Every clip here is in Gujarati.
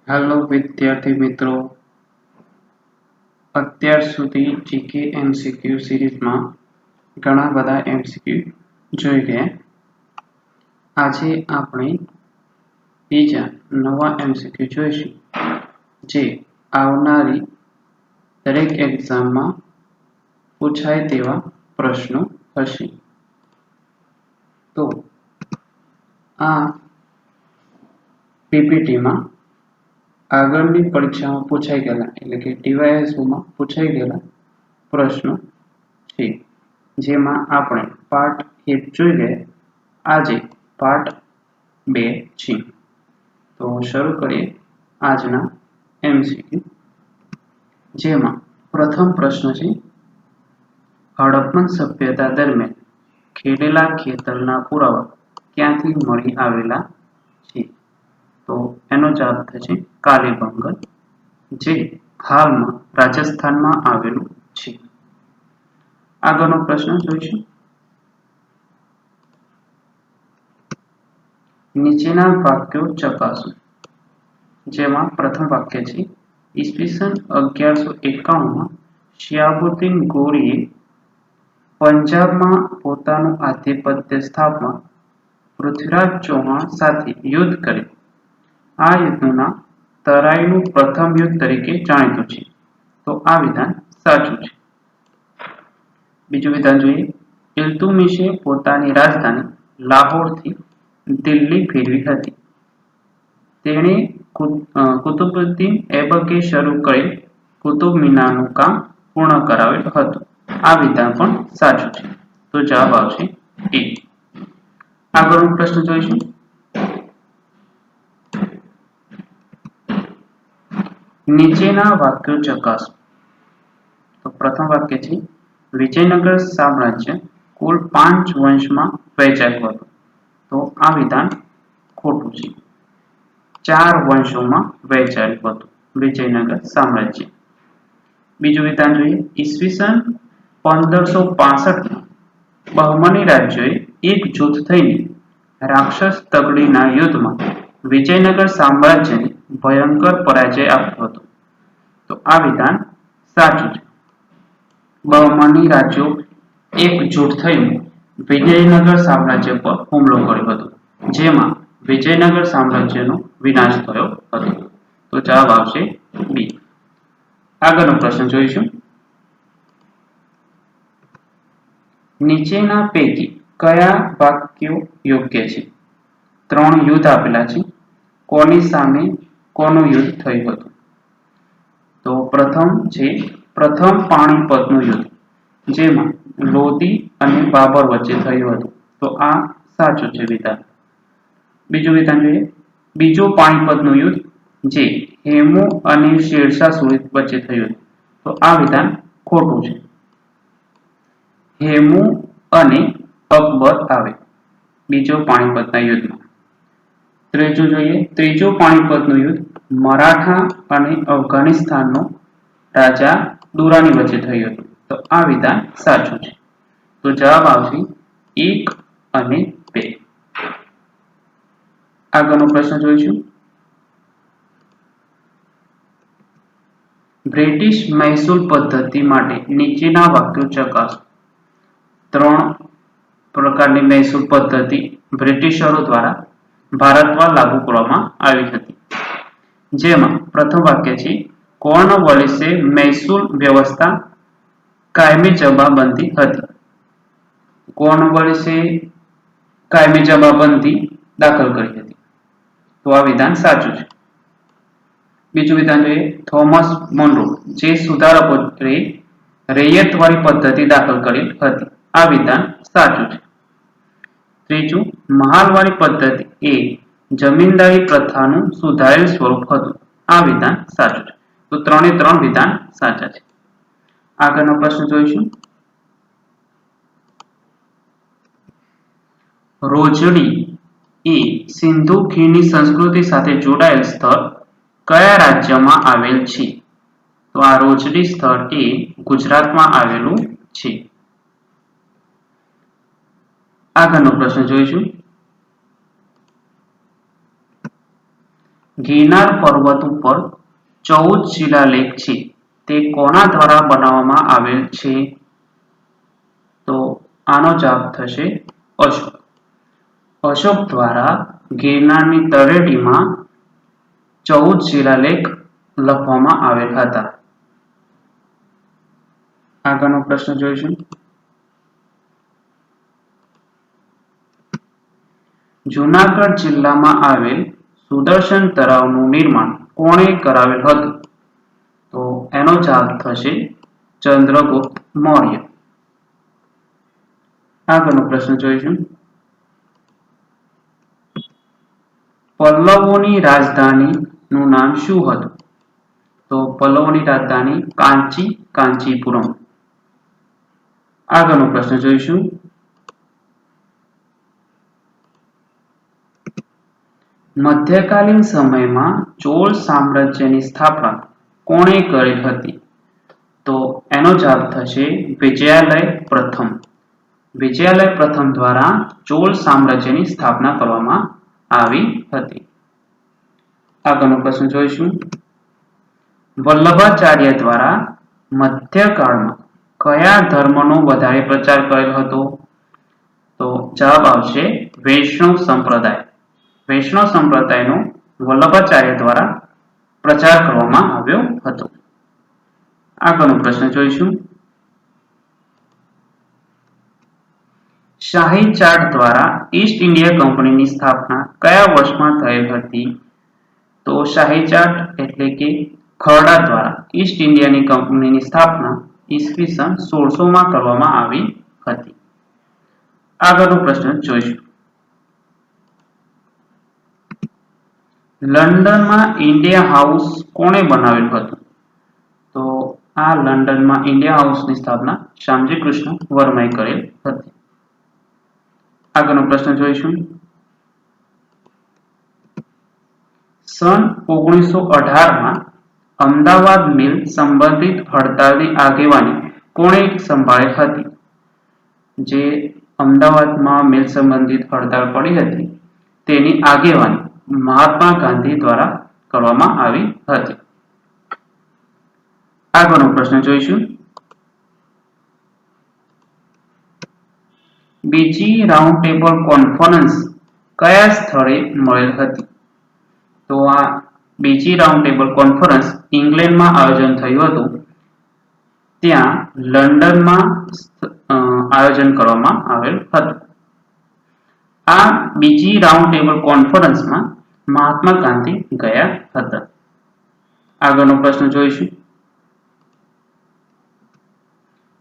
હેલો વિદ્યાર્થી મિત્રો, અત્યાર સુધી જીકે એમસીક્યુ સિરીઝમાં ઘણા બધા એમસીક્યુ જોઈ ગયા. આજે આપણે બીજા નવા એમસીક્યુ જોઈશું, જે આવનારી દરેક એક્ઝામમાં પૂછાય તેવા પ્રશ્નો હશે. તો આ પીપીટીમાં આગળની પરીક્ષામાં પૂછાઈ ગયેલા એટલે કે ટીવાયએસઓમાં પૂછાઈ ગયેલા પ્રશ્નો છે, જેમાં આપણે પાર્ટ 1 જોઈ ગયા. આજે પાર્ટ 2 છે. તો શરૂ કરીએ આજના એમસીક્યુ, જેમાં પ્રથમ પ્રશ્ન છે, હડપ્પન સભ્યતા દરમિયાન ખેડેલા ખેતરના પુરાવા ક્યાંથી મળી આવેલા છે? તો એનો જવાબ થશે કાલીબંગન, જે હાલમાં રાજસ્થાનમાં આવેલું છે. આગળનો પ્રશ્ન જોઈશું. નીચેના વાક્યો ચકાસો. જેમાં પ્રથમ વાક્ય છે, ઈસવીસન 1151માં શિહાબુદ્દીન ગોરીએ પંજાબમાં પોતાનું આધિપત્ય સ્થાપવા પૃથ્વીરાજ ચૌહાણ સાથે યુદ્ધ કર્યું. આ યુદ્ધનું નામ તરાઈનું પ્રથમ યુદ્ધ તરીકે જાણીતું છે. તો આ વિધાન સાચું છે. બીજું વિધાન જોઈએ. ઇલ્તુમિશે પોતાની રાજધાની લાહોરથી દિલ્હી ફેરવી હતી. તેણે કુતુબુદ્દીન એબકે શરૂ કરેલ કુતુબ મિનારનું કામ પૂર્ણ કરાવેલ હતું. આ વિધાન પણ સાચું છે. તો જવાબ આવશે એ. આગળનો પ્રશ્ન જોઈશું. નીચેના વાક્યો ચકાસો. તો પ્રથમ વાક્ય છે, વિજયનગર સામ્રાજ્ય કુલ 5 વંશમાં વહેંચાયું હતું. તો આ વિધાન ખોટું છે. 4 વંશોમાં વહેંચાયેલું હતું વિજયનગર સામ્રાજ્ય. બીજું વિધાન જોઈએ. ઈસવીસન 1565માં બહમની રાજ્યોએ એકજૂથ થઈને રાક્ષસ તગડીના યુદ્ધમાં વિજયનગર સામ્રાજ્યને ભયંકર પરાજય આપ્યો હતો. તો આ વિધાન સાચું છે. બહમની રાજ્યો એકજૂથ થઈને વિજયનગર સામ્રાજ્ય પર હુમલો કર્યો હતો, જેમાં વિજયનગર સામ્રાજ્યનો વિનાશ થયો હતો. તો જવાબ આવશે બી. આગળનો પ્રશ્ન જોઈશું. નીચેના પૈકી કયા વાક્યો યોગ્ય છે? 3 યુદ્ધ આપેલા છે. કોની સામે કોનું યુદ્ધ થયું હતું? તો પ્રથમ છે પ્રથમ પાણીપતનું યુદ્ધ, જેમાં લોદી અને બાબર વચ્ચે થયું હતું. તો આ સાચું છે વિધાન. બીજું વિધાન જોઈએ. બીજું પાણીપતનું યુદ્ધ, જે હેમુ અને શેરશાહ સૂરી વચ્ચે થયું હતું. તો આ વિધાન ખોટું છે. હેમુ અને અકબર આવે બીજો પાણીપતના યુદ્ધમાં. ત્રીજું જોઈએ. ત્રીજું પાણીપતનું યુદ્ધ મરાઠા અને અફઘાનિસ્તાનનો રાજા દુરાની વચ્ચે થયું હતું. તો આ વિધાન સાચું છે. તો જવાબ આવશે 1 અને 2. આગળનો પ્રશ્ન જોઈશું. બ્રિટિશ મહેસૂલ પદ્ધતિ માટે નીચેના વાક્યો ચકાસો. 3 પ્રકારની મહેસૂલ પદ્ધતિ બ્રિટિશરો દ્વારા ભારતમાં લાગુ કરવામાં આવી હતી. જેમાં પ્રથમ વાક્ય છે, કોર્નવોલિસે મહેસૂલ વ્યવસ્થા કાયમી જમાબંધી હતી. કોર્નવોલિસે કાયમી જમાબંધી દાખલ કરી હતી. તો આ વિધાન સાચું છે. બીજું વિધાન જોઈએ. થોમસ મોનરો જે સુધારકોએ રૈયતવાળી પદ્ધતિ દાખલ કરી હતી. આ વિધાન સાચું છે. ત્રીજું, મહાલવાડી પદ્ધતિ એ જમીનદારી પ્રથાનું સુધારેલ સ્વરૂપ હતું. આ વિધાન સાચું છે. તો 3 એ 3 વિધાન સાચા છે. આગળનો પ્રશ્ન જોઈશું. રોજડી એ સિંધુ ખીણની સંસ્કૃતિ સાથે જોડાયેલ સ્થળ કયા રાજ્યમાં આવેલ છે? તો આ રોજડી સ્થળ એ ગુજરાતમાં આવેલું છે. આગળનો પ્રશ્ન જોઈશું. ગિરનાર પર્વત ઉપર 14 શિલાલેખ છે તે કોના દ્વારા બનાવવામાં આવેલ છે? તો આનો જવાબ થશે અશોક. અશોક દ્વારા ગિરનારની તળેટીમાં 14 શિલાલેખ લખવામાં આવેલ હતા. આગળનો પ્રશ્ન જોઈશું. જૂનાગઢ જિલ્લામાં આવેલ સુદર્શન તળાવનું નિર્માણ કોણે કરાવેલ હતું? તો એનો જવાબ થશે ચંદ્રગુપ્ત મૌર્ય. આગળનો પ્રશ્ન જોઈશું. પલ્લવોની રાજધાનીનું નામ શું હતું? તો પલ્લવોની રાજધાની કાંચીપુરમ. આગળનો પ્રશ્ન જોઈશું. મધ્યકાલીન સમયમાં ચોલ સામ્રાજ્યની સ્થાપના કોણે કરી હતી? તો એનો જવાબ થશે વિજયાલય પ્રથમ. વિજયાલય પ્રથમ દ્વારા ચોલ સામ્રાજ્યની સ્થાપના કરવામાં આવી હતી. આગળનો પ્રશ્ન જોઈશું. વલ્લભાચાર્ય દ્વારા મધ્યકાળમાં કયા ધર્મનો વધારે પ્રચાર કરેલ હતો? તો જવાબ આવશે વૈષ્ણવ સંપ્રદાય. વૈષ્ણવ સંપ્રદાયનો વલ્લભાચાર્ય દ્વારા પ્રચાર કરવામાં આવ્યો હતો. આગળનો પ્રશ્ન જોઈશું. શાહી ચાર્ટ દ્વારા ઈસ્ટ ઇન્ડિયા કંપનીની સ્થાપના કયા વર્ષમાં થયેલ હતી? તો શાહી ચાર્ટ એટલે કે ખરડા દ્વારા ઈસ્ટ ઇન્ડિયાની કંપનીની સ્થાપના ઈસવીસન 1600 માં કરવામાં આવી હતી. આગળનો પ્રશ્ન જોઈશું. લંડનમાં ઇન્ડિયા હાઉસ કોણે બનાવેલું હતું? તો આ લંડનમાં ઇન્ડિયા હાઉસની સ્થાપના શ્યામજી કૃષ્ણ વર્માએ કરેલ હતી. આગળનો પ્રશ્ન જોઈશું. સન 1918માં અમદાવાદ મિલ સંબંધિત હડતાલની આગેવાની કોણે સંભાળી હતી? જે અમદાવાદમાં મિલ સંબંધિત હડતાલ પડી હતી તેની આગેવાની મહાત્મા ગાંધી દ્વારા કરવામાં આવી હતી. આગળનો પ્રશ્ન જોઈશું. બીજી રાઉન્ડ ટેબલ કોન્ફરન્સ કયા સ્થળે મળેલ હતી? તો આ બીજી રાઉન્ડ ટેબલ કોન્ફરન્સ ઇંગ્લેન્ડમાં આયોજન થયું હતું. ત્યાં લંડનમાં આયોજન કરવામાં આવેલ હતું. આ બીજી રાઉન્ડ ટેબલ કોન્ફરન્સમાં મહાત્મા ગાંધી ગયા હતા. આગળનો પ્રશ્ન જોઈશું.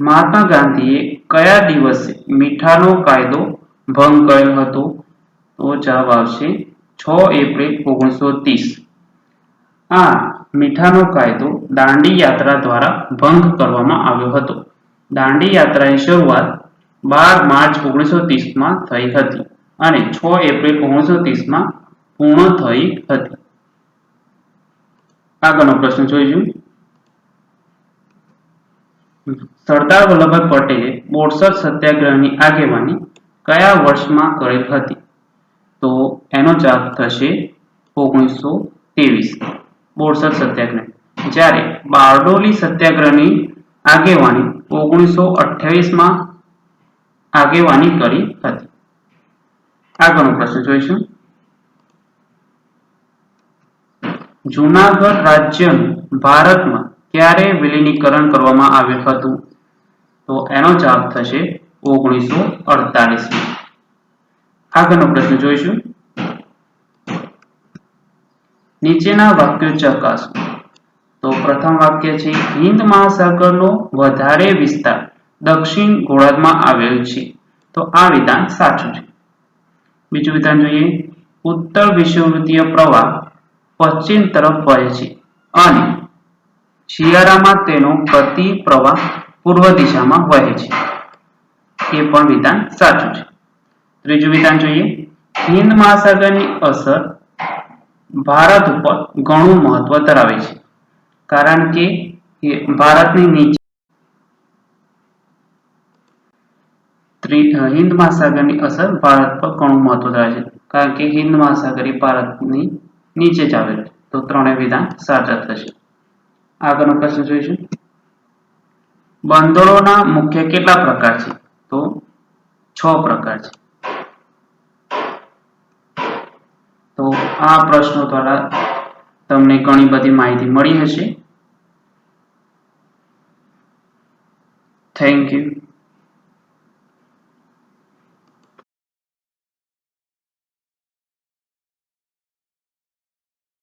મહાત્મા ગાંધીએ કયા દિવસે મીઠાનો કાયદો ભંગ કરેલ હતો? તો જવાબ આવશે 6 એપ્રિલ 1930. આ મીઠાનો કાયદો દાંડી યાત્રા દ્વારા ભંગ કરવામાં આવ્યો હતો. દાંડી યાત્રાની શરૂઆત 12 માર્ચ 1930માં થઈ હતી અને 6 એપ્રિલ 1930માં પૂર્ણ થઈ હતી. આગળનો પ્રશ્ન જોઈશું. સરદાર વલ્લભભાઈ પટેલે બોરસદ સત્યાગ્રહની આગેવાની કયા વર્ષમાં કરેલ હતી? તો એનો જવાબ થશે 1923 બોરસદ સત્યાગ્રહ. જ્યારે બારડોલી સત્યાગ્રહની આગેવાની 1928માં આગેવાની કરી હતી. આગળનો પ્રશ્ન જોઈશું. જૂનાગઢ રાજ્યનું ભારતમાં ક્યારે વિલીનીકરણ કરવામાં આવ્યું હતું? તો એનો જવાબ થશે 1948. આગળનો પ્રશ્ન જોઈશું. નીચેના વાક્યો ચકાસો. તો પ્રથમ વાક્ય છે હિન્દ મહાસાગરનો વધારે વિસ્તાર દક્ષિણ ગોળાર્ધમાં આવેલ છે. તો આ વિધાન સાચું છે. બીજું વિધાન જોઈએ. ઉત્તર વિષુવવૃત્તીય પ્રવાહ પશ્ચિમ તરફ વહે છે અને શિયાળામાં તેનો પ્રતિ પ્રવાહ પૂર્વ દિશામાં વહે છે. એ પણ વિધાન સાચું છે. ત્રીજું વિધાન જોઈએ. હિન્દ મહાસાગરની અસર ભારત ઉપર ઘણું મહત્વ ધરાવે છે કારણ કે ભારતની નીચે હિન્દ મહાસાગરની અસર ભારત પર ઘણું મહત્વ ધરાવે છે કારણ કે હિન્દ મહાસાગર એ ભારતની નીચે જ આવેલું, તો ત્રણેય વિધાન સાચા થશે. આગળનો પ્રશ્ન જોઈશું. બંદરોના મુખ્ય કેટલા પ્રકાર છે? તો 6 પ્રકાર છે. તો આ પ્રશ્નો દ્વારા તમને ઘણી બધી માહિતી મળી હશે. Thank you.